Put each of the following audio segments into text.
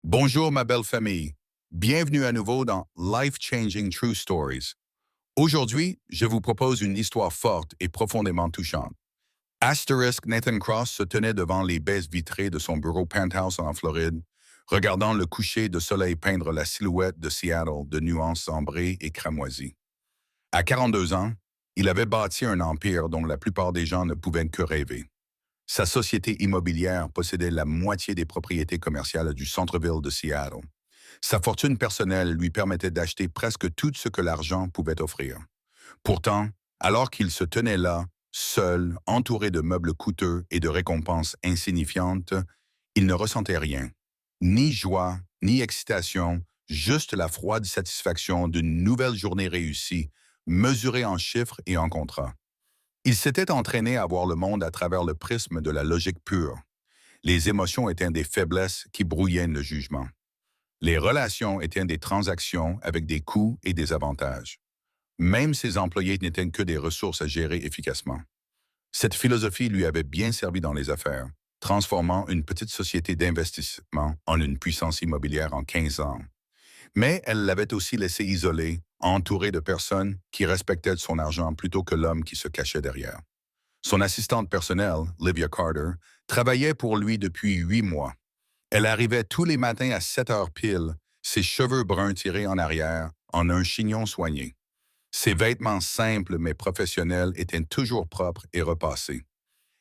Bonjour ma belle famille. Bienvenue à nouveau dans Life Changing True Stories. Aujourd'hui, je vous propose une histoire forte et profondément touchante. Asterisk Nathan Cross se tenait devant les baies vitrées de son bureau penthouse en Floride, regardant le coucher de soleil peindre la silhouette de Seattle de nuances ambrées et cramoisies. À 42 ans, il avait bâti un empire dont la plupart des gens ne pouvaient que rêver. Sa société immobilière possédait la moitié des propriétés commerciales du centre-ville de Seattle. Sa fortune personnelle lui permettait d'acheter presque tout ce que l'argent pouvait offrir. Pourtant, alors qu'il se tenait là, seul, entouré de meubles coûteux et de récompenses insignifiantes, il ne ressentait rien. Ni joie, ni excitation, juste la froide satisfaction d'une nouvelle journée réussie, mesurée en chiffres et en contrats. Il s'était entraîné à voir le monde à travers le prisme de la logique pure. Les émotions étaient des faiblesses qui brouillaient le jugement. Les relations étaient des transactions avec des coûts et des avantages. Même ses employés n'étaient que des ressources à gérer efficacement. Cette philosophie lui avait bien servi dans les affaires, transformant une petite société d'investissement en une puissance immobilière en 15 ans. Mais elle l'avait aussi laissé isolé, entouré de personnes qui respectaient son argent plutôt que l'homme qui se cachait derrière. Son assistante personnelle, Livia Carter, travaillait pour lui depuis 8 mois. Elle arrivait tous les matins à 7 heures pile, ses cheveux bruns tirés en arrière, en un chignon soigné. Ses vêtements simples mais professionnels étaient toujours propres et repassés.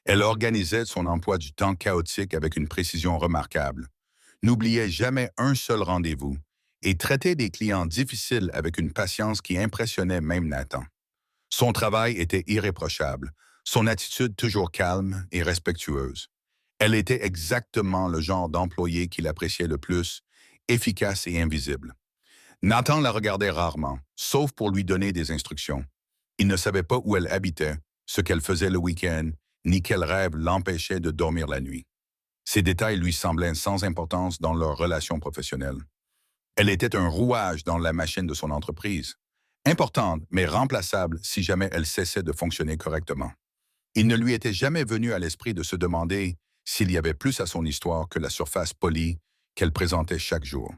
Elle organisait son emploi du temps chaotique avec une précision remarquable, n'oubliait jamais un seul rendez-vous et traitait des clients difficiles avec une patience qui impressionnait même Nathan. Son travail était irréprochable, son attitude toujours calme et respectueuse. Elle était exactement le genre d'employé qu'il appréciait le plus, efficace et invisible. Nathan la regardait rarement, sauf pour lui donner des instructions. Il ne savait pas où elle habitait, ce qu'elle faisait le week-end, ni quel rêve l'empêchait de dormir la nuit. Ces détails lui semblaient sans importance dans leur relation professionnelle. Elle était un rouage dans la machine de son entreprise, importante mais remplaçable si jamais elle cessait de fonctionner correctement. Il ne lui était jamais venu à l'esprit de se demander s'il y avait plus à son histoire que la surface polie qu'elle présentait chaque jour.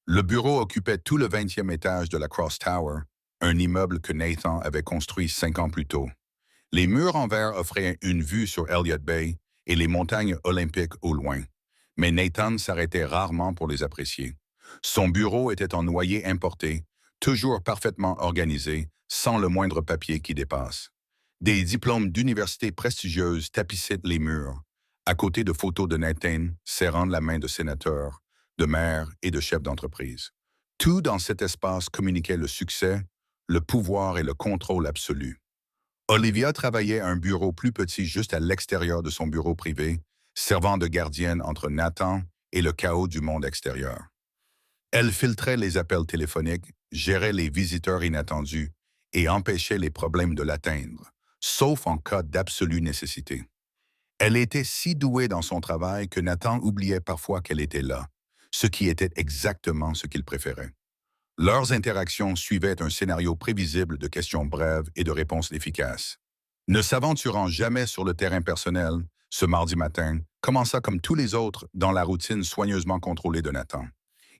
Le bureau occupait tout le 20e étage de la Cross Tower, un immeuble que Nathan avait construit 5 ans plus tôt. Les murs en verre offraient une vue sur Elliott Bay et les montagnes olympiques au loin, mais Nathan s'arrêtait rarement pour les apprécier. Son bureau était en noyer importé, toujours parfaitement organisé, sans le moindre papier qui dépasse. Des diplômes d'universités prestigieuses tapissaient les murs, à côté de photos de Nathan serrant la main de sénateurs, de maires et de chefs d'entreprise. Tout dans cet espace communiquait le succès, le pouvoir et le contrôle absolu. Olivia travaillait à un bureau plus petit juste à l'extérieur de son bureau privé, servant de gardienne entre Nathan et le chaos du monde extérieur. Elle filtrait les appels téléphoniques, gérait les visiteurs inattendus et empêchait les problèmes de l'atteindre, sauf en cas d'absolue nécessité. Elle était si douée dans son travail que Nathan oubliait parfois qu'elle était là, ce qui était exactement ce qu'il préférait. Leurs interactions suivaient un scénario prévisible de questions brèves et de réponses efficaces. Ne s'aventurant jamais sur le terrain personnel, ce mardi matin commença comme tous les autres dans la routine soigneusement contrôlée de Nathan.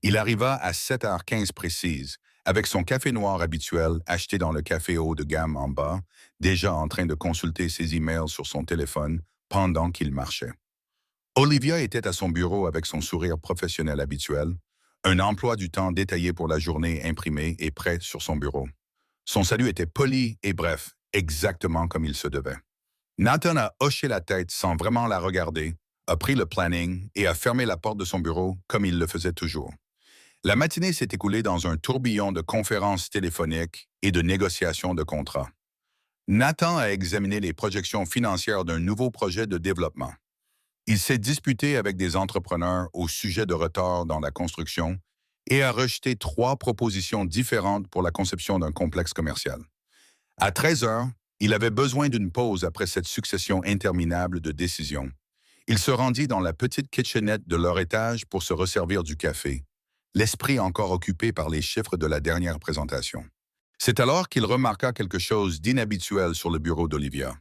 Il arriva à 7h15 précise, avec son café noir habituel acheté dans le café haut de gamme en bas, déjà en train de consulter ses emails sur son téléphone pendant qu'il marchait. Olivia était à son bureau avec son sourire professionnel habituel, un emploi du temps détaillé pour la journée imprimé et prêt sur son bureau. Son salut était poli et bref, exactement comme il se devait. Nathan a hoché la tête sans vraiment la regarder, a pris le planning et a fermé la porte de son bureau comme il le faisait toujours. La matinée s'est écoulée dans un tourbillon de conférences téléphoniques et de négociations de contrats. Nathan a examiné les projections financières d'un nouveau projet de développement. Il s'est disputé avec des entrepreneurs au sujet de retard dans la construction et a rejeté 3 propositions différentes pour la conception d'un complexe commercial. À 13 heures, il avait besoin d'une pause après cette succession interminable de décisions. Il se rendit dans la petite kitchenette de leur étage pour se resservir du café, l'esprit encore occupé par les chiffres de la dernière présentation. C'est alors qu'il remarqua quelque chose d'inhabituel sur le bureau d'Olivia.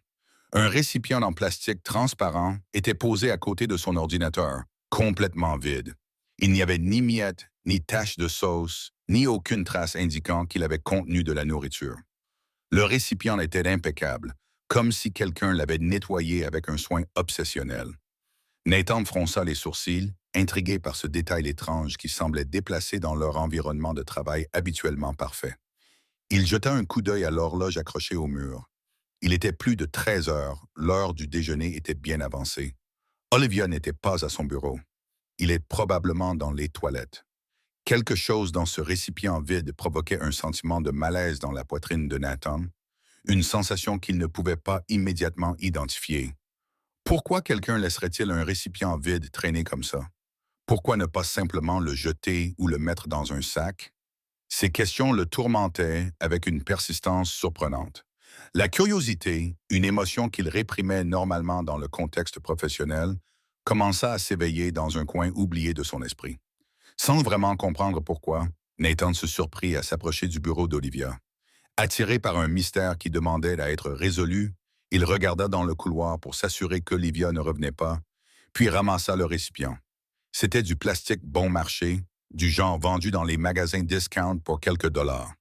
Un récipient en plastique transparent était posé à côté de son ordinateur, complètement vide. Il n'y avait ni miettes, ni taches de sauce, ni aucune trace indiquant qu'il avait contenu de la nourriture. Le récipient était impeccable, comme si quelqu'un l'avait nettoyé avec un soin obsessionnel. Nathan fronça les sourcils, intrigué par ce détail étrange qui semblait déplacé dans leur environnement de travail habituellement parfait. Il jeta un coup d'œil à l'horloge accrochée au mur. Il était plus de 13 heures, l'heure du déjeuner était bien avancée. Olivia n'était pas à son bureau. Il est probablement dans les toilettes. Quelque chose dans ce récipient vide provoquait un sentiment de malaise dans la poitrine de Nathan, une sensation qu'il ne pouvait pas immédiatement identifier. Pourquoi quelqu'un laisserait-il un récipient vide traîner comme ça? Pourquoi ne pas simplement le jeter ou le mettre dans un sac? Ces questions le tourmentaient avec une persistance surprenante. La curiosité, une émotion qu'il réprimait normalement dans le contexte professionnel, commença à s'éveiller dans un coin oublié de son esprit. Sans vraiment comprendre pourquoi, Nathan se surprit à s'approcher du bureau d'Olivia. Attiré par un mystère qui demandait à être résolu, il regarda dans le couloir pour s'assurer qu'Olivia ne revenait pas, puis ramassa le récipient. C'était du plastique bon marché, du genre vendu dans les magasins discount pour quelques dollars.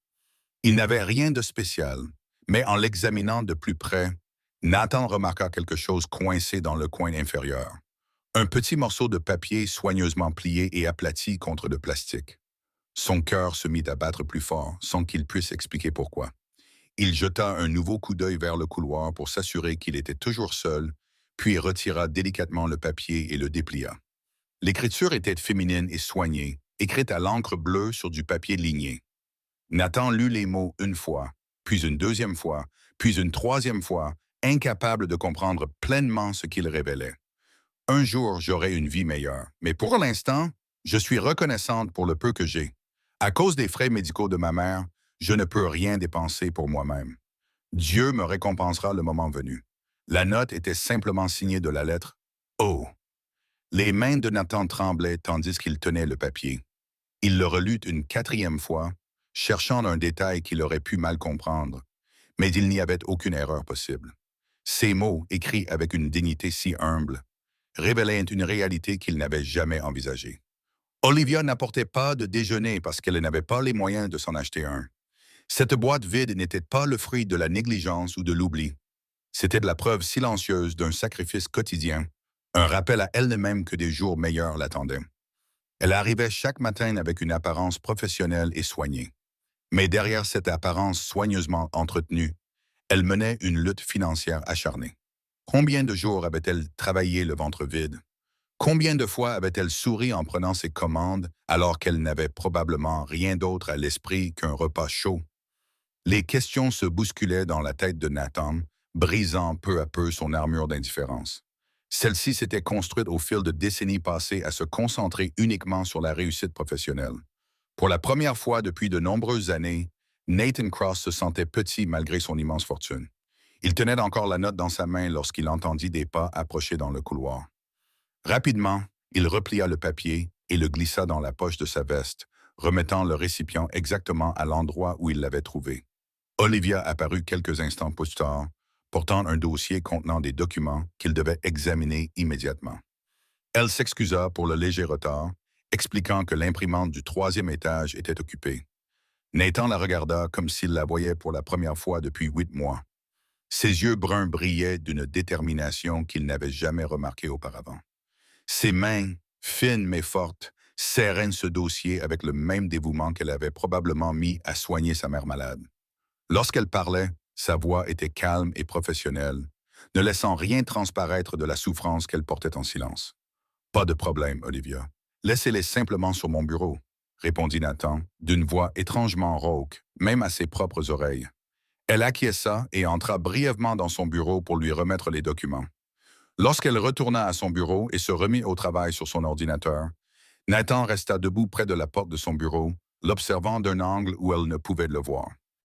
Il n'avait rien de spécial, mais en l'examinant de plus près, Nathan remarqua quelque chose coincé dans le coin inférieur. Un petit morceau de papier soigneusement plié et aplati contre le plastique. Son cœur se mit à battre plus fort, sans qu'il puisse expliquer pourquoi. Il jeta un nouveau coup d'œil vers le couloir pour s'assurer qu'il était toujours seul, puis retira délicatement le papier et le déplia. L'écriture était féminine et soignée, écrite à l'encre bleue sur du papier ligné. Nathan lut les mots une fois, puis une deuxième fois, puis une troisième fois, incapable de comprendre pleinement ce qu'il révélait. Un jour, j'aurai une vie meilleure, mais pour l'instant, je suis reconnaissante pour le peu que j'ai. À cause des frais médicaux de ma mère, je ne peux rien dépenser pour moi-même. Dieu me récompensera le moment venu. La note était simplement signée de la lettre O. Les mains de Nathan tremblaient tandis qu'il tenait le papier. Il le relut une quatrième fois, cherchant un détail qu'il aurait pu mal comprendre, mais il n'y avait aucune erreur possible. Ces mots, écrits avec une dignité si humble, révélaient une réalité qu'il n'avait jamais envisagée. Olivia n'apportait pas de déjeuner parce qu'elle n'avait pas les moyens de s'en acheter un. Cette boîte vide n'était pas le fruit de la négligence ou de l'oubli. C'était de la preuve silencieuse d'un sacrifice quotidien, un rappel à elle-même que des jours meilleurs l'attendaient. Elle arrivait chaque matin avec une apparence professionnelle et soignée. Mais derrière cette apparence soigneusement entretenue, elle menait une lutte financière acharnée. Combien de jours avait-elle travaillé le ventre vide? Combien de fois avait-elle souri en prenant ses commandes alors qu'elle n'avait probablement rien d'autre à l'esprit qu'un repas chaud? Les questions se bousculaient dans la tête de Nathan, brisant peu à peu son armure d'indifférence. Celle-ci s'était construite au fil de décennies passées à se concentrer uniquement sur la réussite professionnelle. Pour la première fois depuis de nombreuses années, Nathan Cross se sentait petit malgré son immense fortune. Il tenait encore la note dans sa main lorsqu'il entendit des pas approcher dans le couloir. Rapidement, il replia le papier et le glissa dans la poche de sa veste, remettant le récipient exactement à l'endroit où il l'avait trouvé. Olivia apparut quelques instants plus tard, portant un dossier contenant des documents qu'il devait examiner immédiatement. Elle s'excusa pour le léger retard, expliquant que l'imprimante du troisième étage était occupée. Nathan la regarda comme s'il la voyait pour la première fois depuis 8 mois. Ses yeux bruns brillaient d'une détermination qu'il n'avait jamais remarquée auparavant. Ses mains, fines mais fortes, serraient ce dossier avec le même dévouement qu'elle avait probablement mis à soigner sa mère malade. Lorsqu'elle parlait, sa voix était calme et professionnelle, ne laissant rien transparaître de la souffrance qu'elle portait en silence. « Pas de problème, Olivia. Laissez-les simplement sur mon bureau, » répondit Nathan, d'une voix étrangement rauque, même à ses propres oreilles. Elle acquiesça et entra brièvement dans son bureau pour lui remettre les documents. Lorsqu'elle retourna à son bureau et se remit au travail sur son ordinateur, Nathan resta debout près de la porte de son bureau, l'observant d'un angle où elle ne pouvait le voir.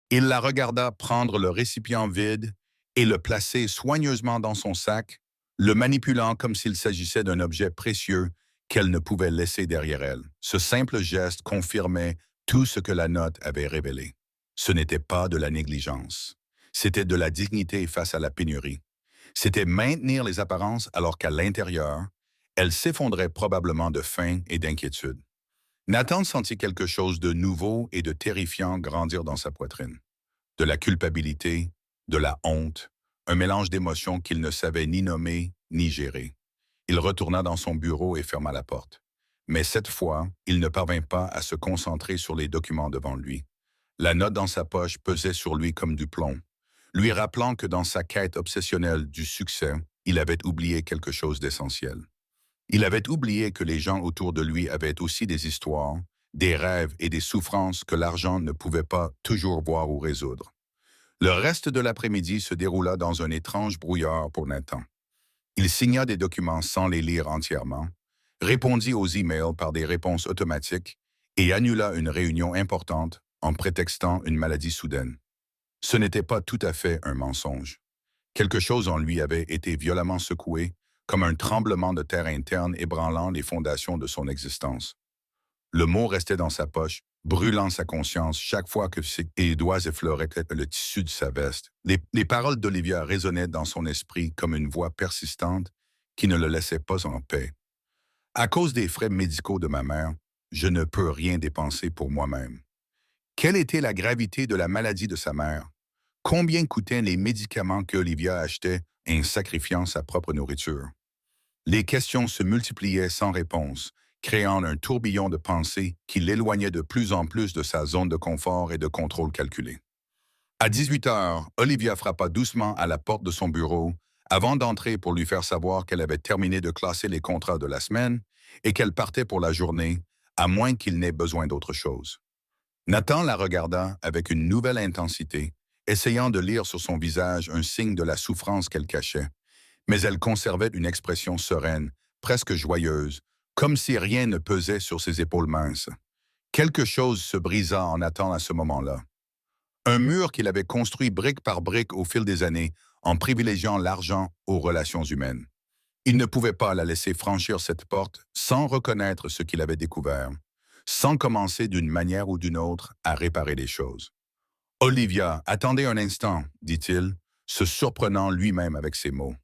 Il la regarda prendre le récipient vide et le placer soigneusement dans son sac, le manipulant comme s'il s'agissait d'un objet précieux qu'elle ne pouvait laisser derrière elle. Ce simple geste confirmait tout ce que la note avait révélé. Ce n'était pas de la négligence. C'était de la dignité face à la pénurie. C'était maintenir les apparences alors qu'à l'intérieur, Elle s'effondrait probablement de faim et d'inquiétude. Nathan sentit quelque chose de nouveau et de terrifiant grandir dans sa poitrine. De la culpabilité, de la honte, un mélange d'émotions qu'il ne savait ni nommer ni gérer. Il retourna dans son bureau et ferma la porte. Mais cette fois, il ne parvint pas à se concentrer sur les documents devant lui. La note dans sa poche pesait sur lui comme du plomb, lui rappelant que dans sa quête obsessionnelle du succès, il avait oublié quelque chose d'essentiel. Il avait oublié que les gens autour de lui avaient aussi des histoires, des rêves et des souffrances que l'argent ne pouvait pas toujours voir ou résoudre. Le reste de l'après-midi se déroula dans un étrange brouillard pour Nathan. Il signa des documents sans les lire entièrement, répondit aux emails par des réponses automatiques et annula une réunion importante en prétextant une maladie soudaine. Ce n'était pas tout à fait un mensonge. Quelque chose en lui avait été violemment secoué, comme un tremblement de terre interne ébranlant les fondations de son existence. Le mot restait dans sa poche, brûlant sa conscience chaque fois que ses doigts effleuraient le tissu de sa veste. Les paroles d'Olivia résonnaient dans son esprit comme une voix persistante qui ne le laissait pas en paix. À cause des frais médicaux de ma mère, je ne peux rien dépenser pour moi-même. Quelle était la gravité de la maladie de sa mère? Combien coûtaient les médicaments qu'Olivia achetait en sacrifiant sa propre nourriture? Les questions se multipliaient sans réponse, créant un tourbillon de pensées qui l'éloignait de plus en plus de sa zone de confort et de contrôle calculé. À 18 heures, Olivia frappa doucement à la porte de son bureau avant d'entrer pour lui faire savoir qu'elle avait terminé de classer les contrats de la semaine et qu'elle partait pour la journée, à moins qu'il n'ait besoin d'autre chose. Nathan la regarda avec une nouvelle intensité, essayant de lire sur son visage un signe de la souffrance qu'elle cachait, mais elle conservait une expression sereine, presque joyeuse, comme si rien ne pesait sur ses épaules minces. Quelque chose se brisa en Nathan à ce moment-là. Un mur qu'il avait construit brique par brique au fil des années, en privilégiant l'argent aux relations humaines. Il ne pouvait pas la laisser franchir cette porte sans reconnaître ce qu'il avait découvert, sans commencer d'une manière ou d'une autre à réparer les choses. Olivia, attendez un instant, dit-il, se surprenant lui-même avec ses mots.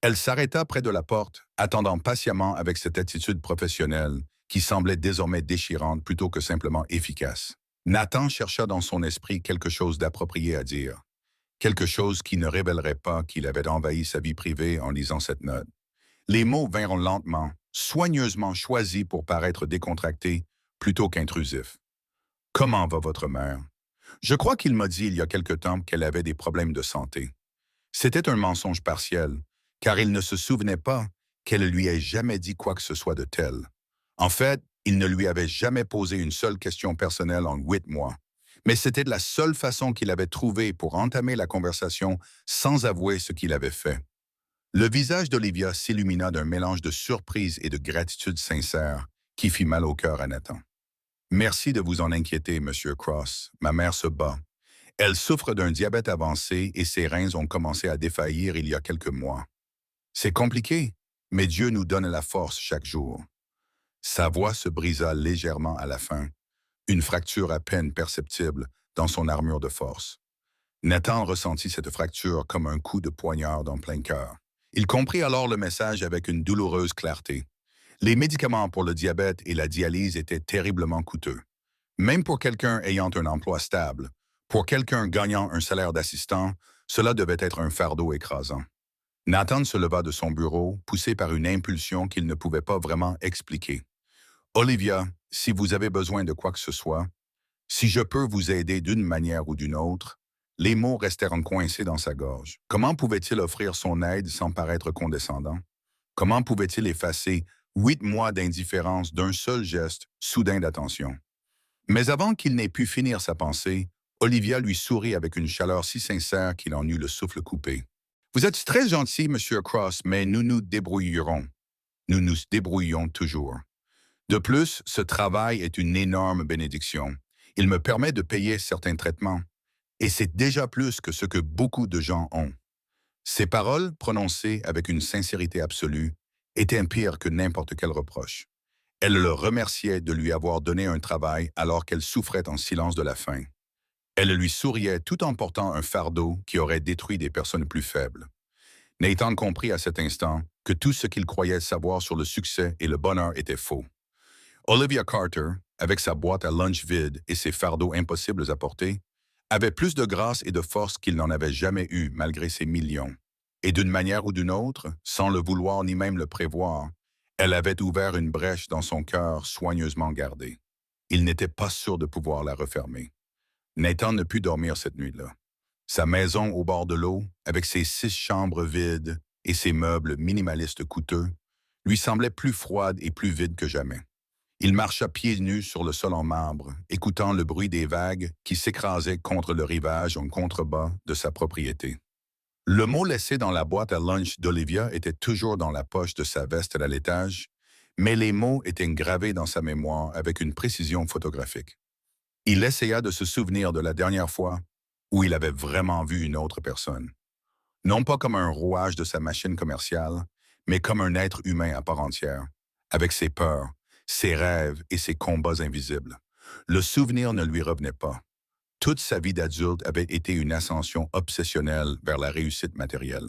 Elle s'arrêta près de la porte, attendant patiemment avec cette attitude professionnelle qui semblait désormais déchirante plutôt que simplement efficace. Nathan chercha dans son esprit quelque chose d'approprié à dire, quelque chose qui ne révélerait pas qu'il avait envahi sa vie privée en lisant cette note. Les mots vinrent lentement, soigneusement choisis pour paraître décontractés plutôt qu'intrusifs. « Comment va votre mère? Je crois qu'il m'a dit il y a quelque temps qu'elle avait des problèmes de santé. » C'était un mensonge partiel, car il ne se souvenait pas qu'elle lui ait jamais dit quoi que ce soit de tel. En fait, il ne lui avait jamais posé une seule question personnelle en 8 mois. Mais c'était la seule façon qu'il avait trouvée pour entamer la conversation sans avouer ce qu'il avait fait. Le visage d'Olivia s'illumina d'un mélange de surprise et de gratitude sincère qui fit mal au cœur à Nathan. « Merci de vous en inquiéter, Monsieur Cross. Ma mère se bat. Elle souffre d'un diabète avancé et ses reins ont commencé à défaillir il y a quelques mois. C'est compliqué, mais Dieu nous donne la force chaque jour. » Sa voix se brisa légèrement à la fin, une fracture à peine perceptible dans son armure de force. Nathan ressentit cette fracture comme un coup de poignard en plein cœur. Il comprit alors le message avec une douloureuse clarté. Les médicaments pour le diabète et la dialyse étaient terriblement coûteux. Même pour quelqu'un ayant un emploi stable, pour quelqu'un gagnant un salaire d'assistant, cela devait être un fardeau écrasant. Nathan se leva de son bureau, poussé par une impulsion qu'il ne pouvait pas vraiment expliquer. « Olivia, si vous avez besoin de quoi que ce soit, si je peux vous aider d'une manière ou d'une autre, » Les mots restèrent coincés dans sa gorge. Comment pouvait-il offrir son aide sans paraître condescendant? Comment pouvait-il effacer 8 mois d'indifférence d'un seul geste soudain d'attention? Mais avant qu'il n'ait pu finir sa pensée, Olivia lui sourit avec une chaleur si sincère qu'il en eut le souffle coupé. « Vous êtes très gentil, Monsieur Cross, mais nous nous débrouillerons. Nous nous débrouillons toujours. De plus, ce travail est une énorme bénédiction. Il me permet de payer certains traitements. Et c'est déjà plus que ce que beaucoup de gens ont. » Ces paroles, prononcées avec une sincérité absolue, étaient pires que n'importe quel reproche. Elle le remerciait de lui avoir donné un travail alors qu'elle souffrait en silence de la faim. Elle lui souriait tout en portant un fardeau qui aurait détruit des personnes plus faibles. Nathan comprit à cet instant que tout ce qu'il croyait savoir sur le succès et le bonheur était faux. Olivia Carter, avec sa boîte à lunch vide et ses fardeaux impossibles à porter, avait plus de grâce et de force qu'il n'en avait jamais eu malgré ses millions. Et d'une manière ou d'une autre, sans le vouloir ni même le prévoir, elle avait ouvert une brèche dans son cœur soigneusement gardée. Il n'était pas sûr de pouvoir la refermer. Nathan ne put dormir cette nuit-là. Sa maison au bord de l'eau, avec ses 6 chambres vides et ses meubles minimalistes coûteux, lui semblait plus froide et plus vide que jamais. Il marcha pieds nus sur le sol en marbre, écoutant le bruit des vagues qui s'écrasaient contre le rivage en contrebas de sa propriété. Le mot laissé dans la boîte à lunch d'Olivia était toujours dans la poche de sa veste à l'étage, mais les mots étaient gravés dans sa mémoire avec une précision photographique. Il essaya de se souvenir de la dernière fois où il avait vraiment vu une autre personne. Non pas comme un rouage de sa machine commerciale, mais comme un être humain à part entière, avec ses peurs, ses rêves et ses combats invisibles. Le souvenir ne lui revenait pas. Toute sa vie d'adulte avait été une ascension obsessionnelle vers la réussite matérielle.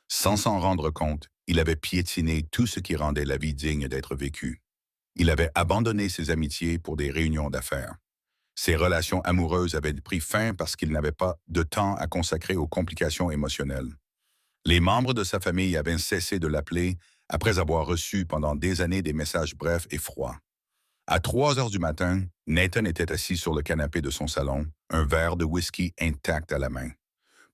Sans s'en rendre compte, il avait piétiné tout ce qui rendait la vie digne d'être vécue. Il avait abandonné ses amitiés pour des réunions d'affaires. Ses relations amoureuses avaient pris fin parce qu'il n'avait pas de temps à consacrer aux complications émotionnelles. Les membres de sa famille avaient cessé de l'appeler après avoir reçu pendant des années des messages brefs et froids. À 3 heures du matin, Nathan était assis sur le canapé de son salon, un verre de whisky intact à la main.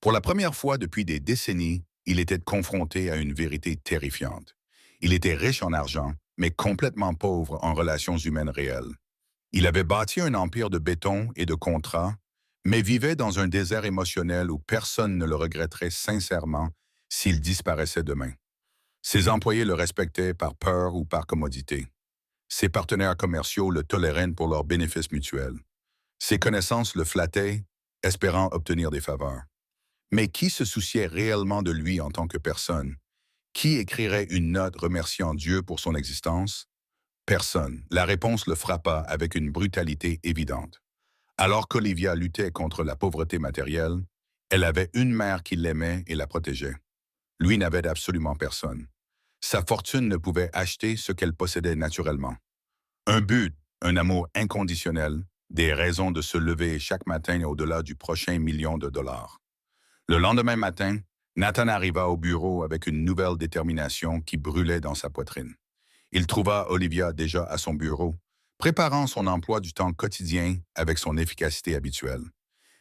Pour la première fois depuis des décennies, il était confronté à une vérité terrifiante. Il était riche en argent, mais complètement pauvre en relations humaines réelles. Il avait bâti un empire de béton et de contrats, mais vivait dans un désert émotionnel où personne ne le regretterait sincèrement s'il disparaissait demain. Ses employés le respectaient par peur ou par commodité. Ses partenaires commerciaux le toléraient pour leurs bénéfices mutuels. Ses connaissances le flattaient, espérant obtenir des faveurs. Mais qui se souciait réellement de lui en tant que personne? Qui écrirait une note remerciant Dieu pour son existence? Personne. La réponse le frappa avec une brutalité évidente. Alors qu'Olivia luttait contre la pauvreté matérielle, elle avait une mère qui l'aimait et la protégeait. Lui n'avait absolument personne. Sa fortune ne pouvait acheter ce qu'elle possédait naturellement. Un but, un amour inconditionnel, des raisons de se lever chaque matin au-delà du prochain million de dollars. Le lendemain matin, Nathan arriva au bureau avec une nouvelle détermination qui brûlait dans sa poitrine. Il trouva Olivia déjà à son bureau, préparant son emploi du temps quotidien avec son efficacité habituelle.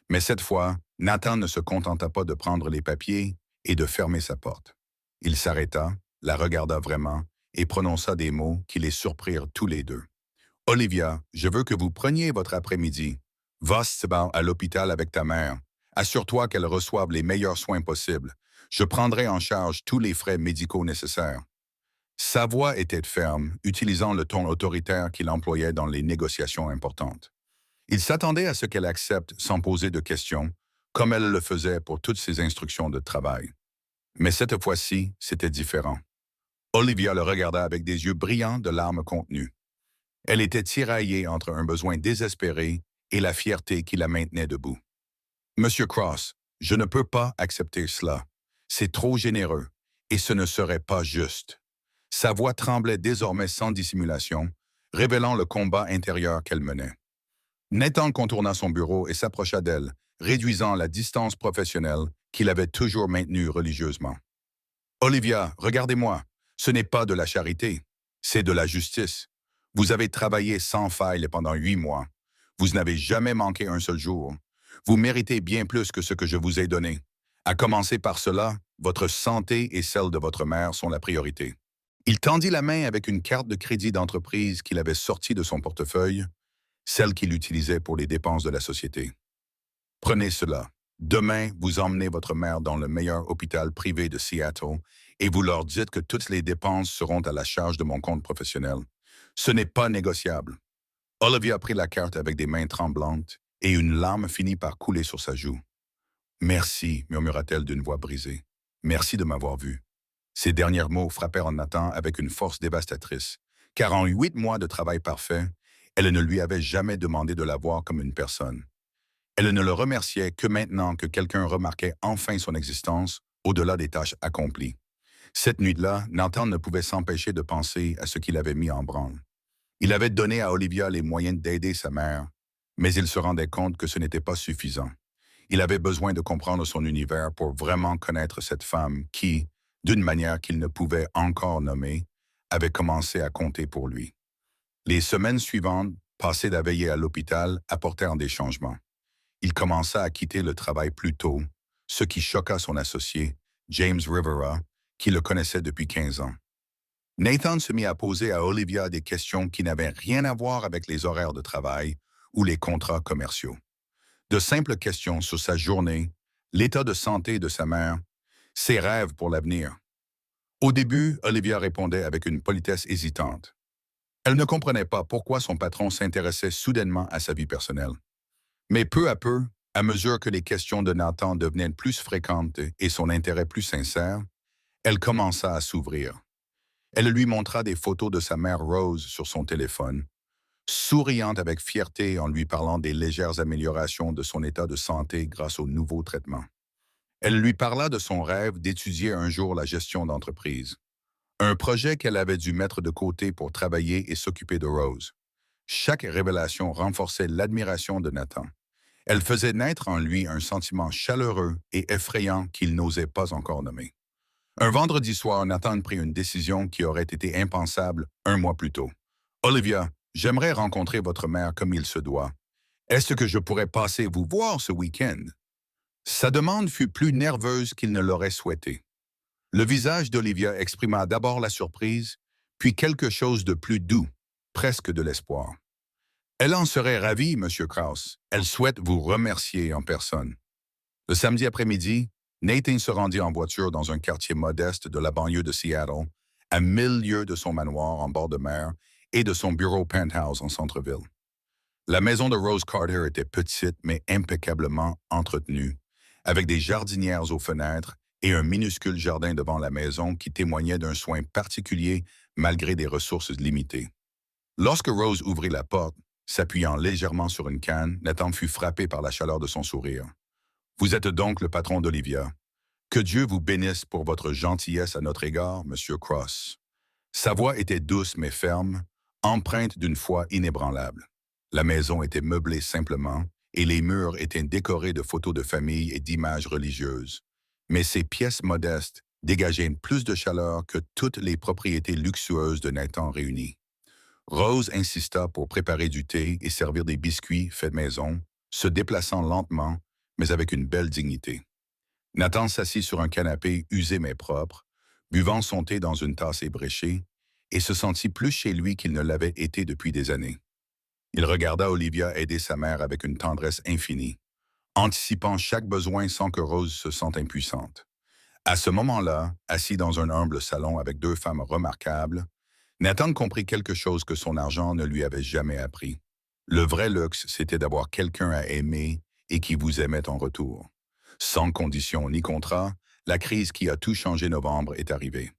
Mais cette fois, Nathan ne se contenta pas de prendre les papiers et de fermer sa porte. Il s'arrêta, la regarda vraiment et prononça des mots qui les surprirent tous les deux. Olivia, je veux que vous preniez votre après-midi. Va à l'hôpital avec ta mère. Assure-toi qu'elle reçoive les meilleurs soins possibles. Je prendrai en charge tous les frais médicaux nécessaires. Sa voix était ferme, utilisant le ton autoritaire qu'il employait dans les négociations importantes. Il s'attendait à ce qu'elle accepte sans poser de questions, comme elle le faisait pour toutes ses instructions de travail. Mais cette fois-ci, c'était différent. Olivia le regarda avec des yeux brillants de larmes contenues. Elle était tiraillée entre un besoin désespéré et la fierté qui la maintenait debout. Monsieur Cross, je ne peux pas accepter cela. C'est trop généreux, et ce ne serait pas juste. Sa voix tremblait désormais sans dissimulation, révélant le combat intérieur qu'elle menait. Nathan contourna son bureau et s'approcha d'elle, réduisant la distance professionnelle qu'il avait toujours maintenue religieusement. Olivia, regardez-moi, ce n'est pas de la charité, c'est de la justice. Vous avez travaillé sans faille pendant 8 mois. Vous n'avez jamais manqué un seul jour. Vous méritez bien plus que ce que je vous ai donné. À commencer par cela, votre santé et celle de votre mère sont la priorité. Il tendit la main avec une carte de crédit d'entreprise qu'il avait sortie de son portefeuille, celle qu'il utilisait pour les dépenses de la société. Prenez cela. Demain, vous emmenez votre mère dans le meilleur hôpital privé de Seattle et vous leur dites que toutes les dépenses seront à la charge de mon compte professionnel. Ce n'est pas négociable. Olivia prit la carte avec des mains tremblantes et une larme finit par couler sur sa joue. Merci, murmura-t-elle d'une voix brisée. Merci de m'avoir vu. Ces derniers mots frappèrent Nathan avec une force dévastatrice, car en 8 mois de travail parfait, elle ne lui avait jamais demandé de la voir comme une personne. Elle ne le remerciait que maintenant que quelqu'un remarquait enfin son existence au-delà des tâches accomplies. Cette nuit-là, Nathan ne pouvait s'empêcher de penser à ce qu'il avait mis en branle. Il avait donné à Olivia les moyens d'aider sa mère, mais il se rendait compte que ce n'était pas suffisant. Il avait besoin de comprendre son univers pour vraiment connaître cette femme qui, d'une manière qu'il ne pouvait encore nommer, avait commencé à compter pour lui. Les semaines suivantes, passées à veiller à l'hôpital, apportèrent des changements. Il commença à quitter le travail plus tôt, ce qui choqua son associé, James Rivera, qui le connaissait depuis 15 ans. Nathan se mit à poser à Olivia des questions qui n'avaient rien à voir avec les horaires de travail ou les contrats commerciaux. De simples questions sur sa journée, l'état de santé de sa mère, ses rêves pour l'avenir. Au début, Olivia répondait avec une politesse hésitante. Elle ne comprenait pas pourquoi son patron s'intéressait soudainement à sa vie personnelle. Mais peu à peu, à mesure que les questions de Nathan devenaient plus fréquentes et son intérêt plus sincère, elle commença à s'ouvrir. Elle lui montra des photos de sa mère Rose sur son téléphone, souriante avec fierté en lui parlant des légères améliorations de son état de santé grâce aux nouveaux traitements. Elle lui parla de son rêve d'étudier un jour la gestion d'entreprise, un projet qu'elle avait dû mettre de côté pour travailler et s'occuper de Rose. Chaque révélation renforçait l'admiration de Nathan. Elle faisait naître en lui un sentiment chaleureux et effrayant qu'il n'osait pas encore nommer. Un vendredi soir, Nathan prit une décision qui aurait été impensable un mois plus tôt. Olivia, j'aimerais rencontrer votre mère comme il se doit. Est-ce que je pourrais passer vous voir ce week-end? Sa demande fut plus nerveuse qu'il ne l'aurait souhaité. Le visage d'Olivia exprima d'abord la surprise, puis quelque chose de plus doux, presque de l'espoir. Elle en serait ravie, Monsieur Krauss. Elle souhaite vous remercier en personne. Le samedi après-midi, Nathan se rendit en voiture dans un quartier modeste de la banlieue de Seattle, à 1000 lieues de son manoir en bord de mer et de son bureau penthouse en centre-ville. La maison de Rose Carter était petite mais impeccablement entretenue, avec des jardinières aux fenêtres et un minuscule jardin devant la maison qui témoignait d'un soin particulier malgré des ressources limitées. Lorsque Rose ouvrit la porte, s'appuyant légèrement sur une canne, Nathan fut frappé par la chaleur de son sourire. « Vous êtes donc le patron d'Olivia. Que Dieu vous bénisse pour votre gentillesse à notre égard, Monsieur Cross. » Sa voix était douce mais ferme, empreinte d'une foi inébranlable. La maison était meublée simplement, et les murs étaient décorés de photos de famille et d'images religieuses. Mais ces pièces modestes dégageaient plus de chaleur que toutes les propriétés luxueuses de Nathan réunies. Rose insista pour préparer du thé et servir des biscuits faits maison, se déplaçant lentement, mais avec une belle dignité. Nathan s'assit sur un canapé usé mais propre, buvant son thé dans une tasse ébréchée, et se sentit plus chez lui qu'il ne l'avait été depuis des années. Il regarda Olivia aider sa mère avec une tendresse infinie, anticipant chaque besoin sans que Rose se sente impuissante. À ce moment-là, assis dans un humble salon avec deux femmes remarquables, Nathan comprit quelque chose que son argent ne lui avait jamais appris. Le vrai luxe, c'était d'avoir quelqu'un à aimer et qui vous aimait en retour. Sans condition ni contrat, la crise qui a tout changé novembre est arrivée.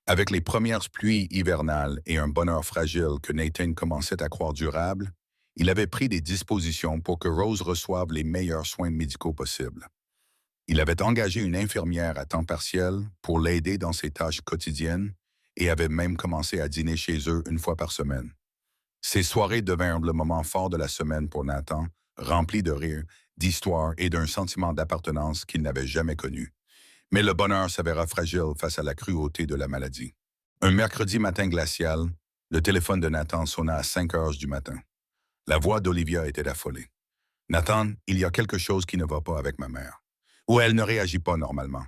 Avec les premières pluies hivernales et un bonheur fragile que Nathan commençait à croire durable, il avait pris des dispositions pour que Rose reçoive les meilleurs soins médicaux possibles. Il avait engagé une infirmière à temps partiel pour l'aider dans ses tâches quotidiennes et avait même commencé à dîner chez eux une fois par semaine. Ces soirées devinrent le moment fort de la semaine pour Nathan, rempli de rires, d'histoires et d'un sentiment d'appartenance qu'il n'avait jamais connu. Mais le bonheur s'avéra fragile face à la cruauté de la maladie. Un mercredi matin glacial, le téléphone de Nathan sonna à 5 heures du matin. La voix d'Olivia était affolée. « Nathan, il y a quelque chose qui ne va pas avec ma mère. Ou elle ne réagit pas normalement.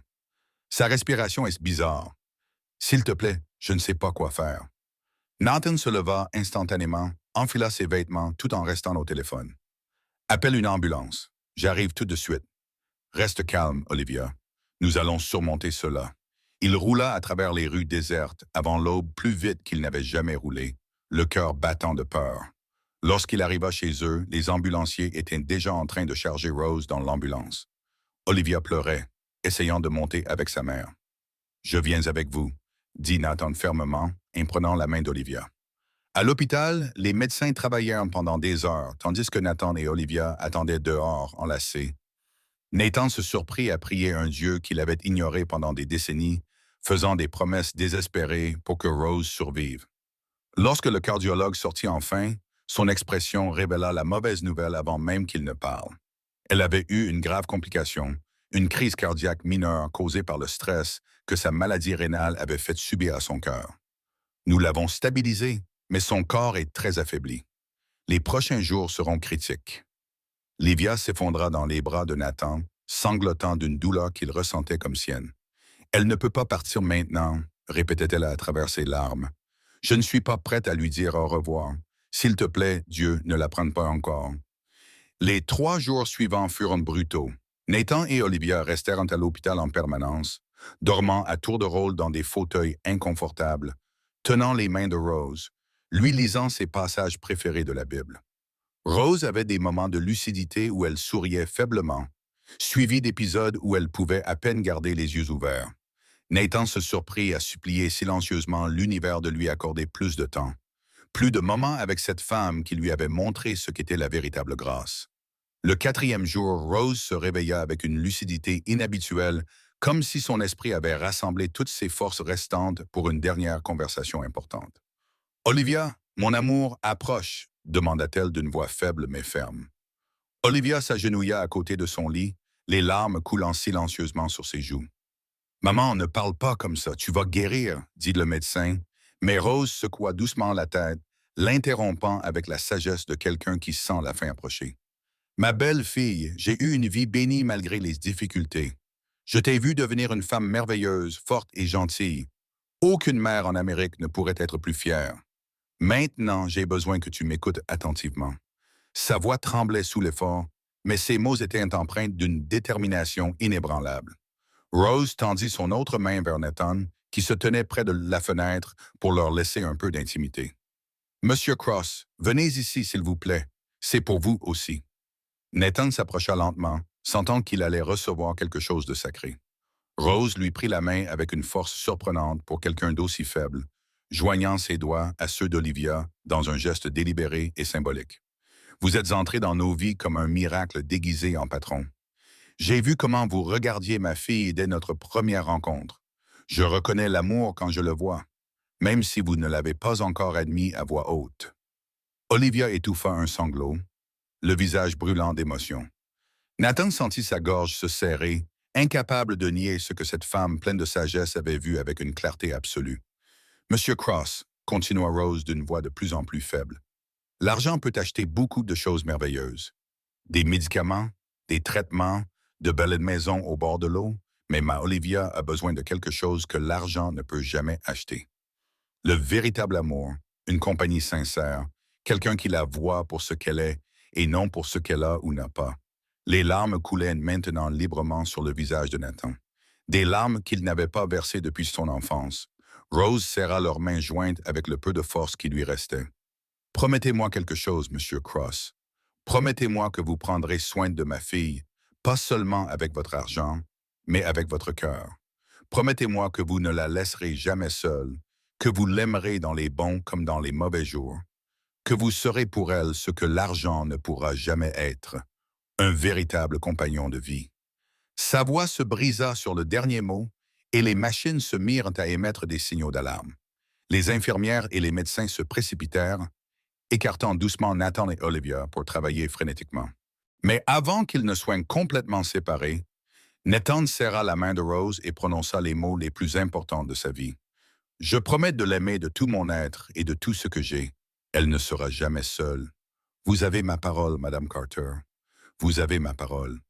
Sa respiration est bizarre. S'il te plaît, je ne sais pas quoi faire. » Nathan se leva instantanément, enfila ses vêtements tout en restant au téléphone. « Appelle une ambulance. J'arrive tout de suite. Reste calme, Olivia. Nous allons surmonter cela. » Il roula à travers les rues désertes avant l'aube plus vite qu'il n'avait jamais roulé, le cœur battant de peur. Lorsqu'il arriva chez eux, les ambulanciers étaient déjà en train de charger Rose dans l'ambulance. Olivia pleurait, essayant de monter avec sa mère. « Je viens avec vous, » dit Nathan fermement, en prenant la main d'Olivia. À l'hôpital, les médecins travaillèrent pendant des heures, tandis que Nathan et Olivia attendaient dehors, enlacés. Nathan se surprit à prier un Dieu qu'il avait ignoré pendant des décennies, faisant des promesses désespérées pour que Rose survive. Lorsque le cardiologue sortit enfin, son expression révéla la mauvaise nouvelle avant même qu'il ne parle. Elle avait eu une grave complication, une crise cardiaque mineure causée par le stress que sa maladie rénale avait fait subir à son cœur. Nous l'avons stabilisée, mais son corps est très affaibli. Les prochains jours seront critiques. Livia s'effondra dans les bras de Nathan, sanglotant d'une douleur qu'il ressentait comme sienne. Elle ne peut pas partir maintenant, répétait-elle à travers ses larmes. Je ne suis pas prête à lui dire au revoir. S'il te plaît, Dieu, ne la prenne pas encore. Les 3 jours suivants furent brutaux. Nathan et Olivia restèrent à l'hôpital en permanence, dormant à tour de rôle dans des fauteuils inconfortables, tenant les mains de Rose, lui lisant ses passages préférés de la Bible. Rose avait des moments de lucidité où elle souriait faiblement, suivis d'épisodes où elle pouvait à peine garder les yeux ouverts. Nathan se surprit à supplier silencieusement l'univers de lui accorder plus de temps, plus de moments avec cette femme qui lui avait montré ce qu'était la véritable grâce. Le 4e jour, Rose se réveilla avec une lucidité inhabituelle, comme si son esprit avait rassemblé toutes ses forces restantes pour une dernière conversation importante. Olivia, mon amour, approche, demanda-t-elle d'une voix faible mais ferme. Olivia s'agenouilla à côté de son lit, les larmes coulant silencieusement sur ses joues. Maman, ne parle pas comme ça, tu vas guérir, dit le médecin, mais Rose secoua doucement la tête, l'interrompant avec la sagesse de quelqu'un qui sent la fin approcher. Ma belle fille, j'ai eu une vie bénie malgré les difficultés. Je t'ai vue devenir une femme merveilleuse, forte et gentille. Aucune mère en Amérique ne pourrait être plus fière. Maintenant, j'ai besoin que tu m'écoutes attentivement. Sa voix tremblait sous l'effort, mais ses mots étaient empreints d'une détermination inébranlable. Rose tendit son autre main vers Nathan, qui se tenait près de la fenêtre pour leur laisser un peu d'intimité. Monsieur Cross, venez ici, s'il vous plaît. C'est pour vous aussi. Nathan s'approcha lentement, sentant qu'il allait recevoir quelque chose de sacré. Rose lui prit la main avec une force surprenante pour quelqu'un d'aussi faible, joignant ses doigts à ceux d'Olivia dans un geste délibéré et symbolique. Vous êtes entrés dans nos vies comme un miracle déguisé en patron. J'ai vu comment vous regardiez ma fille dès notre première rencontre. Je reconnais l'amour quand je le vois, même si vous ne l'avez pas encore admis à voix haute. Olivia étouffa un sanglot, le visage brûlant d'émotion. Nathan sentit sa gorge se serrer, incapable de nier ce que cette femme pleine de sagesse avait vu avec une clarté absolue. Monsieur Cross, continua Rose d'une voix de plus en plus faible, l'argent peut acheter beaucoup de choses merveilleuses. Des médicaments, des traitements, de belles maisons au bord de l'eau, mais ma Olivia a besoin de quelque chose que l'argent ne peut jamais acheter. Le véritable amour, une compagnie sincère, quelqu'un qui la voit pour ce qu'elle est et non pour ce qu'elle a ou n'a pas. Les larmes coulaient maintenant librement sur le visage de Nathan. Des larmes qu'il n'avait pas versées depuis son enfance. Rose serra leurs mains jointes avec le peu de force qui lui restait. Promettez-moi quelque chose, Monsieur Cross. Promettez-moi que vous prendrez soin de ma fille, pas seulement avec votre argent, mais avec votre cœur. Promettez-moi que vous ne la laisserez jamais seule, que vous l'aimerez dans les bons comme dans les mauvais jours, que vous serez pour elle ce que l'argent ne pourra jamais être, un véritable compagnon de vie. Sa voix se brisa sur le dernier mot et les machines se mirent à émettre des signaux d'alarme. Les infirmières et les médecins se précipitèrent, écartant doucement Nathan et Olivia pour travailler frénétiquement. Mais avant qu'ils ne soient complètement séparés, Nathan serra la main de Rose et prononça les mots les plus importants de sa vie. « Je promets de l'aimer de tout mon être et de tout ce que j'ai. Elle ne sera jamais seule. Vous avez ma parole, Madame Carter. Vous avez ma parole. »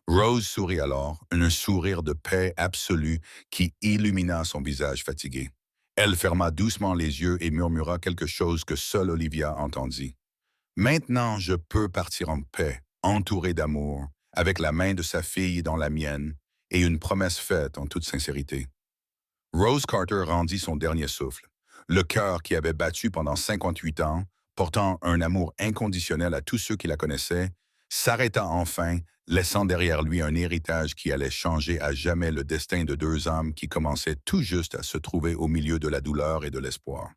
Rose sourit alors, un sourire de paix absolue qui illumina son visage fatigué. Elle ferma doucement les yeux et murmura quelque chose que seule Olivia entendit. « Maintenant, je peux partir en paix, entouré d'amour, avec la main de sa fille dans la mienne et une promesse faite en toute sincérité. » Rose Carter rendit son dernier souffle. Le cœur qui avait battu pendant 58 ans, portant un amour inconditionnel à tous ceux qui la connaissaient, s'arrêta enfin, laissant derrière lui un héritage qui allait changer à jamais le destin de 2 âmes qui commençaient tout juste à se trouver au milieu de la douleur et de l'espoir.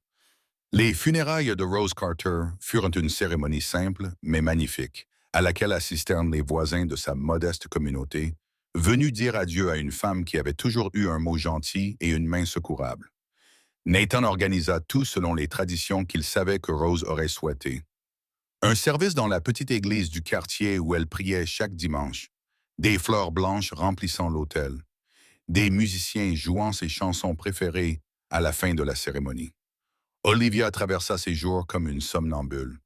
Les funérailles de Rose Carter furent une cérémonie simple mais magnifique, à laquelle assistèrent les voisins de sa modeste communauté, venu dire adieu à une femme qui avait toujours eu un mot gentil et une main secourable. Nathan organisa tout selon les traditions qu'il savait que Rose aurait souhaitées. Un service dans la petite église du quartier où elle priait chaque dimanche, des fleurs blanches remplissant l'autel, des musiciens jouant ses chansons préférées à la fin de la cérémonie. Olivia traversa ses jours comme une somnambule,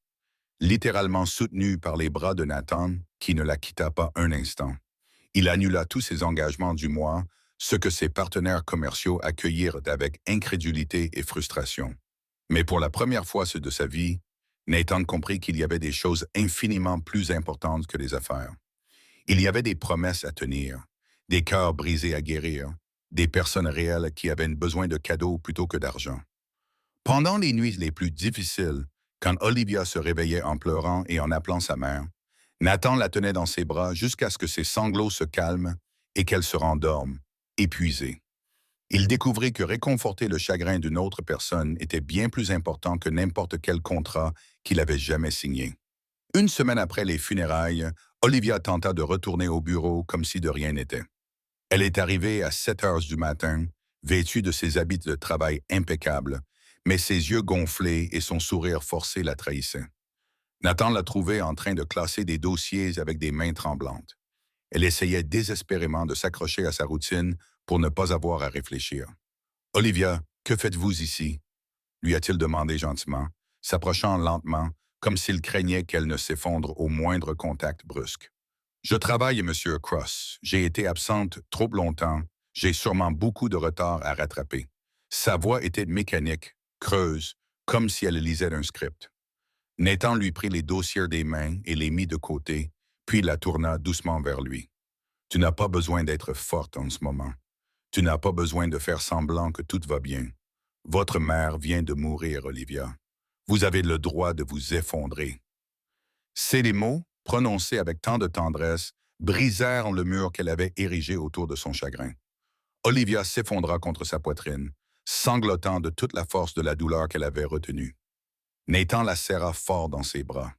littéralement soutenue par les bras de Nathan, qui ne la quitta pas un instant. Il annula tous ses engagements du mois, ce que ses partenaires commerciaux accueillirent avec incrédulité et frustration. Mais pour la première fois de sa vie, Nathan comprit qu'il y avait des choses infiniment plus importantes que les affaires. Il y avait des promesses à tenir, des cœurs brisés à guérir, des personnes réelles qui avaient besoin de cadeaux plutôt que d'argent. Pendant les nuits les plus difficiles, quand Olivia se réveillait en pleurant et en appelant sa mère, Nathan la tenait dans ses bras jusqu'à ce que ses sanglots se calment et qu'elle se rendorme, épuisée. Il découvrit que réconforter le chagrin d'une autre personne était bien plus important que n'importe quel contrat qu'il avait jamais signé. Une semaine après les funérailles, Olivia tenta de retourner au bureau comme si de rien n'était. Elle est arrivée à 7 heures du matin, vêtue de ses habits de travail impeccables, mais ses yeux gonflés et son sourire forcé la trahissaient. Nathan l'a trouvée en train de classer des dossiers avec des mains tremblantes. Elle essayait désespérément de s'accrocher à sa routine pour ne pas avoir à réfléchir. « Olivia, que faites-vous ici ?» lui a-t-il demandé gentiment, s'approchant lentement, comme s'il craignait qu'elle ne s'effondre au moindre contact brusque. « Je travaille, Monsieur Cross. J'ai été absente trop longtemps. J'ai sûrement beaucoup de retard à rattraper. » Sa voix était mécanique, creuse, comme si elle lisait un script. Nathan lui prit les dossiers des mains et les mit de côté, puis la tourna doucement vers lui. « Tu n'as pas besoin d'être forte en ce moment. Tu n'as pas besoin de faire semblant que tout va bien. Votre mère vient de mourir, Olivia. Vous avez le droit de vous effondrer. » Ces mots, prononcés avec tant de tendresse, brisèrent le mur qu'elle avait érigé autour de son chagrin. Olivia s'effondra contre sa poitrine, sanglotant de toute la force de la douleur qu'elle avait retenue. Nathan la serra fort dans ses bras.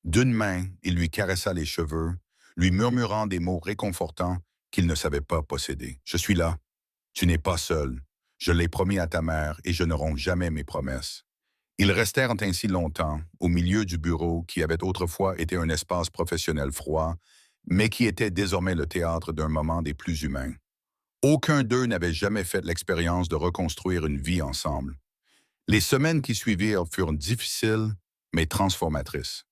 D'une main, il lui caressa les cheveux, lui murmurant des mots réconfortants qu'il ne savait pas posséder. « Je suis là. Tu n'es pas seul. Je l'ai promis à ta mère et je ne romps jamais mes promesses. » Ils restèrent ainsi longtemps, au milieu du bureau qui avait autrefois été un espace professionnel froid, mais qui était désormais le théâtre d'un moment des plus humains. Aucun d'eux n'avait jamais fait l'expérience de reconstruire une vie ensemble. Les semaines qui suivirent furent difficiles, mais transformatrices.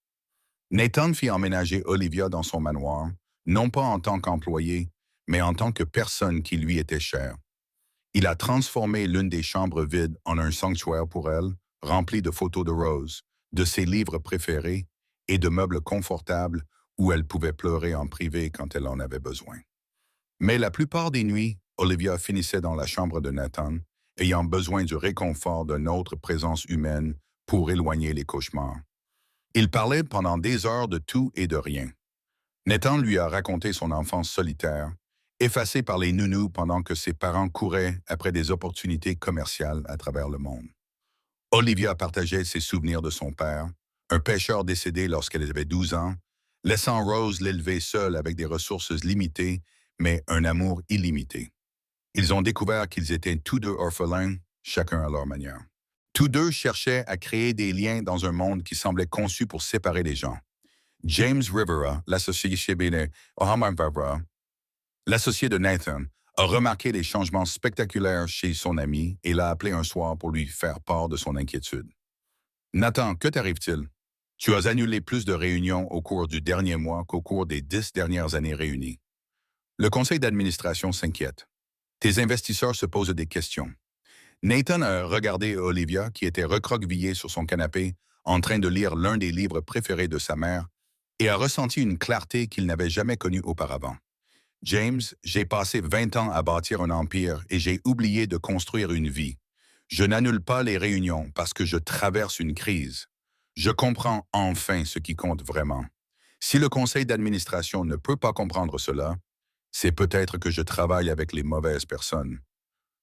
Nathan fit emménager Olivia dans son manoir, non pas en tant qu'employé, mais en tant que personne qui lui était chère. Il a transformé l'une des chambres vides en un sanctuaire pour elle, rempli de photos de Rose, de ses livres préférés et de meubles confortables où elle pouvait pleurer en privé quand elle en avait besoin. Mais la plupart des nuits, Olivia finissait dans la chambre de Nathan, ayant besoin du réconfort d'une autre présence humaine pour éloigner les cauchemars. Il parlait pendant des heures de tout et de rien. Nathan lui a raconté son enfance solitaire, effacée par les nounous pendant que ses parents couraient après des opportunités commerciales à travers le monde. Olivia partageait ses souvenirs de son père, un pêcheur décédé lorsqu'elle avait 12 ans, laissant Rose l'élever seule avec des ressources limitées, mais un amour illimité. Ils ont découvert qu'ils étaient tous deux orphelins, chacun à leur manière. Tous deux cherchaient à créer des liens dans un monde qui semblait conçu pour séparer les gens. James Rivera, l'associé de Nathan, a remarqué les changements spectaculaires chez son ami et l'a appelé un soir pour lui faire part de son inquiétude. « Nathan, que t'arrive-t-il? Tu as annulé plus de réunions au cours du dernier mois qu'au cours des 10 dernières années réunies. Le conseil d'administration s'inquiète. Tes investisseurs se posent des questions. » Nathan a regardé Olivia, qui était recroquevillée sur son canapé, en train de lire l'un des livres préférés de sa mère, et a ressenti une clarté qu'il n'avait jamais connue auparavant. « James, j'ai passé 20 ans à bâtir un empire et j'ai oublié de construire une vie. Je n'annule pas les réunions parce que je traverse une crise. Je comprends enfin ce qui compte vraiment. Si le conseil d'administration ne peut pas comprendre cela, c'est peut-être que je travaille avec les mauvaises personnes. »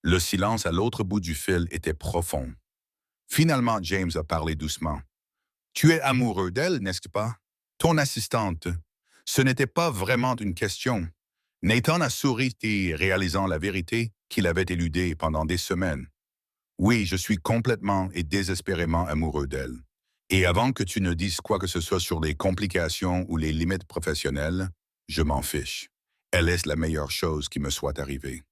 Le silence à l'autre bout du fil était profond. Finalement, James a parlé doucement. « Tu es amoureux d'elle, n'est-ce pas? Ton assistante. Ce n'était pas vraiment une question. Nathan a souri et réalisant la vérité qu'il avait éludée pendant des semaines. Oui, je suis complètement et désespérément amoureux d'elle. Et avant que tu ne dises quoi que ce soit sur les complications ou les limites professionnelles, je m'en fiche. Elle est la meilleure chose qui me soit arrivée.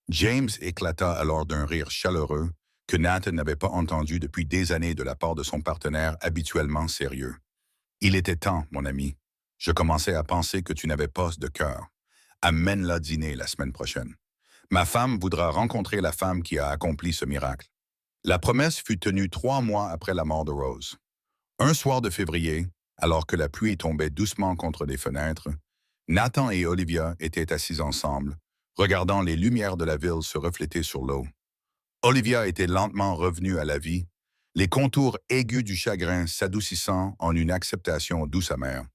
James éclata alors d'un rire chaleureux que Nathan n'avait pas entendu depuis des années de la part de son partenaire habituellement sérieux. Il était temps, mon ami. Je commençais à penser que tu n'avais pas de cœur. Amène-la dîner la semaine prochaine. Ma femme voudra rencontrer la femme qui a accompli ce miracle. La promesse fut tenue 3 mois après la mort de Rose. Un soir de février, alors que la pluie tombait doucement contre les fenêtres, Nathan et Olivia étaient assis ensemble, regardant les lumières de la ville se refléter sur l'eau. Olivia était lentement revenue à la vie, les contours aigus du chagrin s'adoucissant en une acceptation douce amère.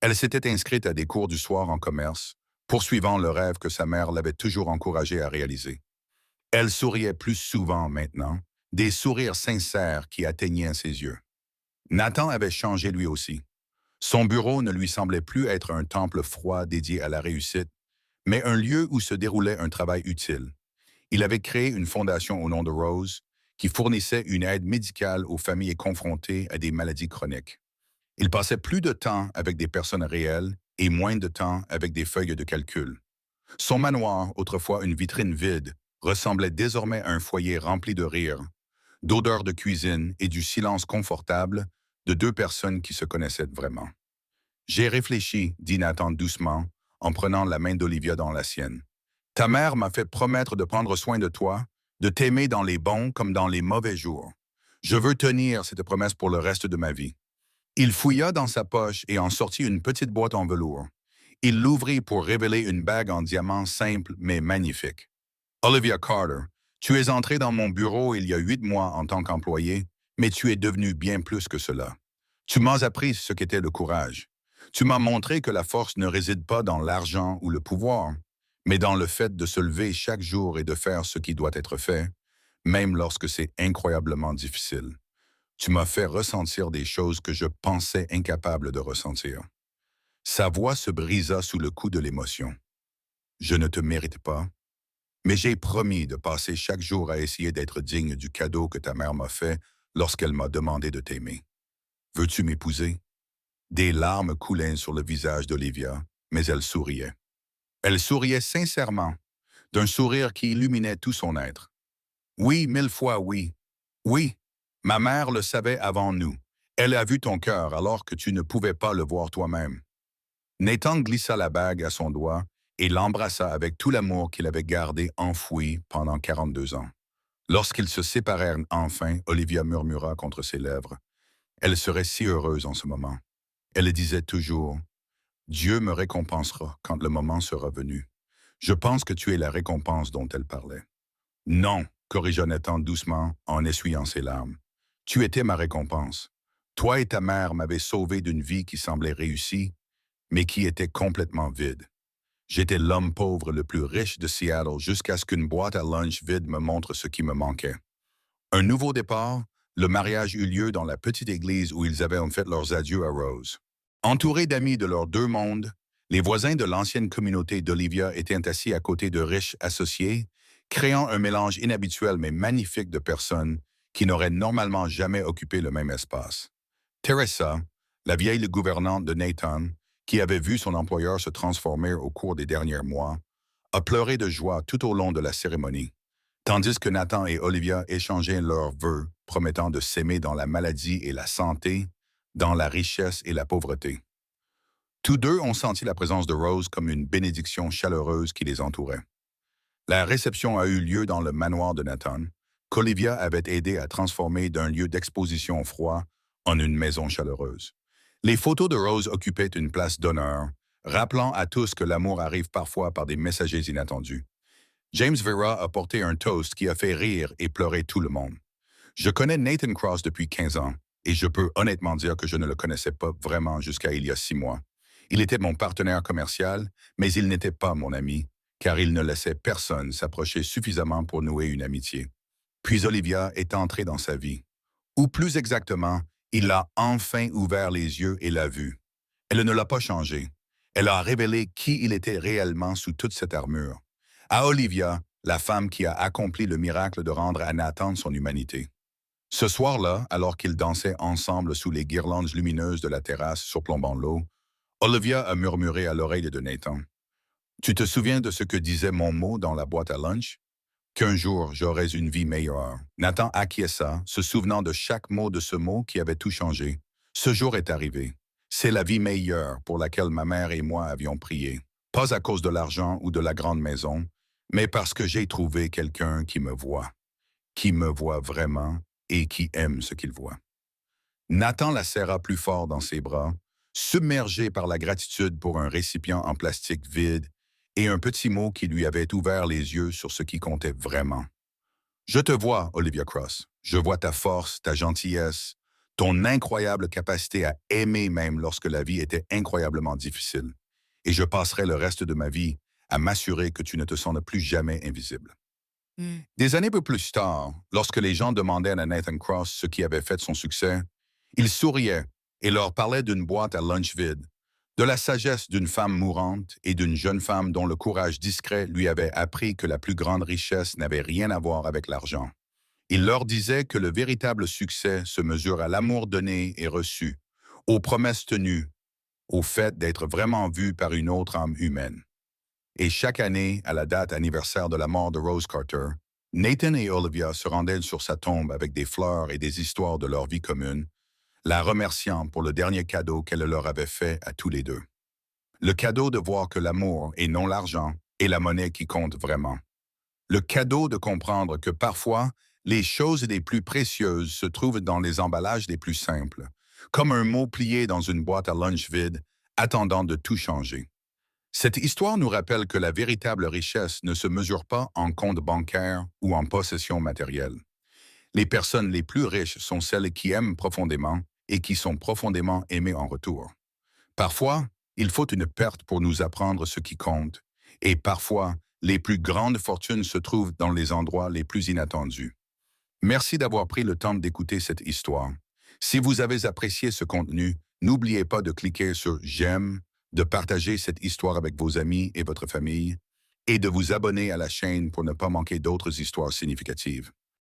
Elle s'était inscrite à des cours du soir en commerce, poursuivant le rêve que sa mère l'avait toujours encouragée à réaliser. Elle souriait plus souvent maintenant, des sourires sincères qui atteignaient ses yeux. Nathan avait changé lui aussi. Son bureau ne lui semblait plus être un temple froid dédié à la réussite, mais un lieu où se déroulait un travail utile. Il avait créé une fondation au nom de Rose qui fournissait une aide médicale aux familles confrontées à des maladies chroniques. Il passait plus de temps avec des personnes réelles et moins de temps avec des feuilles de calcul. Son manoir, autrefois une vitrine vide, ressemblait désormais à un foyer rempli de rire, d'odeurs de cuisine et du silence confortable de deux personnes qui se connaissaient vraiment. J'ai réfléchi, dit Nathan doucement, en prenant la main d'Olivia dans la sienne. Ta mère m'a fait promettre de prendre soin de toi, de t'aimer dans les bons comme dans les mauvais jours. Je veux tenir cette promesse pour le reste de ma vie. Il fouilla dans sa poche et en sortit une petite boîte en velours. Il l'ouvrit pour révéler une bague en diamant simple mais magnifique. Olivia Carter, tu es entrée dans mon bureau il y a 8 mois en tant qu'employée, mais tu es devenue bien plus que cela. Tu m'as appris ce qu'était le courage. Tu m'as montré que la force ne réside pas dans l'argent ou le pouvoir, mais dans le fait de se lever chaque jour et de faire ce qui doit être fait, même lorsque c'est incroyablement difficile. Tu m'as fait ressentir des choses que je pensais incapable de ressentir. Sa voix se brisa sous le coup de l'émotion. Je ne te mérite pas, mais j'ai promis de passer chaque jour à essayer d'être digne du cadeau que ta mère m'a fait lorsqu'elle m'a demandé de t'aimer. Veux-tu m'épouser? Des larmes coulaient sur le visage d'Olivia, mais elle souriait. Elle souriait sincèrement, d'un sourire qui illuminait tout son être. Oui, 1000 fois oui. Oui, ma mère le savait avant nous. Elle a vu ton cœur alors que tu ne pouvais pas le voir toi-même. Nathan glissa la bague à son doigt et l'embrassa avec tout l'amour qu'il avait gardé enfoui pendant 42 ans. Lorsqu'ils se séparèrent enfin, Olivia murmura contre ses lèvres. Elle serait si heureuse en ce moment. Elle disait toujours, « Dieu me récompensera quand le moment sera venu. » Je pense que tu es la récompense dont elle parlait. Non, corrigea Nathan doucement en essuyant ses larmes. Tu étais ma récompense. Toi et ta mère m'avez sauvé d'une vie qui semblait réussie, mais qui était complètement vide. J'étais l'homme pauvre le plus riche de Seattle jusqu'à ce qu'une boîte à lunch vide me montre ce qui me manquait. Un nouveau départ, le mariage eut lieu dans la petite église où ils avaient fait leurs adieux à Rose. Entourés d'amis de leurs deux mondes, les voisins de l'ancienne communauté d'Olivia étaient assis à côté de riches associés, créant un mélange inhabituel mais magnifique de personnes qui n'auraient normalement jamais occupé le même espace. Teresa, la vieille gouvernante de Nathan, qui avait vu son employeur se transformer au cours des derniers mois, a pleuré de joie tout au long de la cérémonie, tandis que Nathan et Olivia échangeaient leurs vœux, promettant de s'aimer dans la maladie et la santé, dans la richesse et la pauvreté. Tous deux ont senti la présence de Rose comme une bénédiction chaleureuse qui les entourait. La réception a eu lieu dans le manoir de Nathan, qu'Olivia avait aidé à transformer d'un lieu d'exposition froid en une maison chaleureuse. Les photos de Rose occupaient une place d'honneur, rappelant à tous que l'amour arrive parfois par des messagers inattendus. James Vera a porté un toast qui a fait rire et pleurer tout le monde. Je connais Nathan Cross depuis 15 ans, et je peux honnêtement dire que je ne le connaissais pas vraiment jusqu'à il y a 6 mois. Il était mon partenaire commercial, mais il n'était pas mon ami, car il ne laissait personne s'approcher suffisamment pour nouer une amitié. Puis Olivia est entrée dans sa vie. Ou plus exactement, il a enfin ouvert les yeux et l'a vue. Elle ne l'a pas changé. Elle a révélé qui il était réellement sous toute cette armure. À Olivia, la femme qui a accompli le miracle de rendre à Nathan son humanité. Ce soir-là, alors qu'ils dansaient ensemble sous les guirlandes lumineuses de la terrasse surplombant l'eau, Olivia a murmuré à l'oreille de Nathan. Tu te souviens de ce que disait mon mot dans la boîte à lunch? Qu'un jour j'aurais une vie meilleure. Nathan acquiesça, se souvenant de chaque mot de ce mot qui avait tout changé. Ce jour est arrivé. C'est la vie meilleure pour laquelle ma mère et moi avions prié. Pas à cause de l'argent ou de la grande maison, mais parce que j'ai trouvé quelqu'un qui me voit vraiment et qui aime ce qu'il voit. Nathan la serra plus fort dans ses bras, submergé par la gratitude pour un récipient en plastique vide et un petit mot qui lui avait ouvert les yeux sur ce qui comptait vraiment. Je te vois, Olivia Cross. Je vois ta force, ta gentillesse, ton incroyable capacité à aimer même lorsque la vie était incroyablement difficile. Et je passerai le reste de ma vie à m'assurer que tu ne te sens plus jamais invisible. Des années peu plus tard, lorsque les gens demandaient à Nathan Cross ce qui avait fait son succès, il souriait et leur parlait d'une boîte à lunch vide, de la sagesse d'une femme mourante et d'une jeune femme dont le courage discret lui avait appris que la plus grande richesse n'avait rien à voir avec l'argent. Il leur disait que le véritable succès se mesure à l'amour donné et reçu, aux promesses tenues, au fait d'être vraiment vu par une autre âme humaine. Et chaque année, à la date anniversaire de la mort de Rose Carter, Nathan et Olivia se rendaient sur sa tombe avec des fleurs et des histoires de leur vie commune, la remerciant pour le dernier cadeau qu'elle leur avait fait à tous les deux. Le cadeau de voir que l'amour, et non l'argent, est la monnaie qui compte vraiment. Le cadeau de comprendre que parfois, les choses les plus précieuses se trouvent dans les emballages les plus simples, comme un mot plié dans une boîte à lunch vide, attendant de tout changer. Cette histoire nous rappelle que la véritable richesse ne se mesure pas en compte bancaire ou en possession matérielle. Les personnes les plus riches sont celles qui aiment profondément et qui sont profondément aimées en retour. Parfois, il faut une perte pour nous apprendre ce qui compte, et parfois, les plus grandes fortunes se trouvent dans les endroits les plus inattendus. Merci d'avoir pris le temps d'écouter cette histoire. Si vous avez apprécié ce contenu, n'oubliez pas de cliquer sur J'aime, de partager cette histoire avec vos amis et votre famille, et de vous abonner à la chaîne pour ne pas manquer d'autres histoires significatives.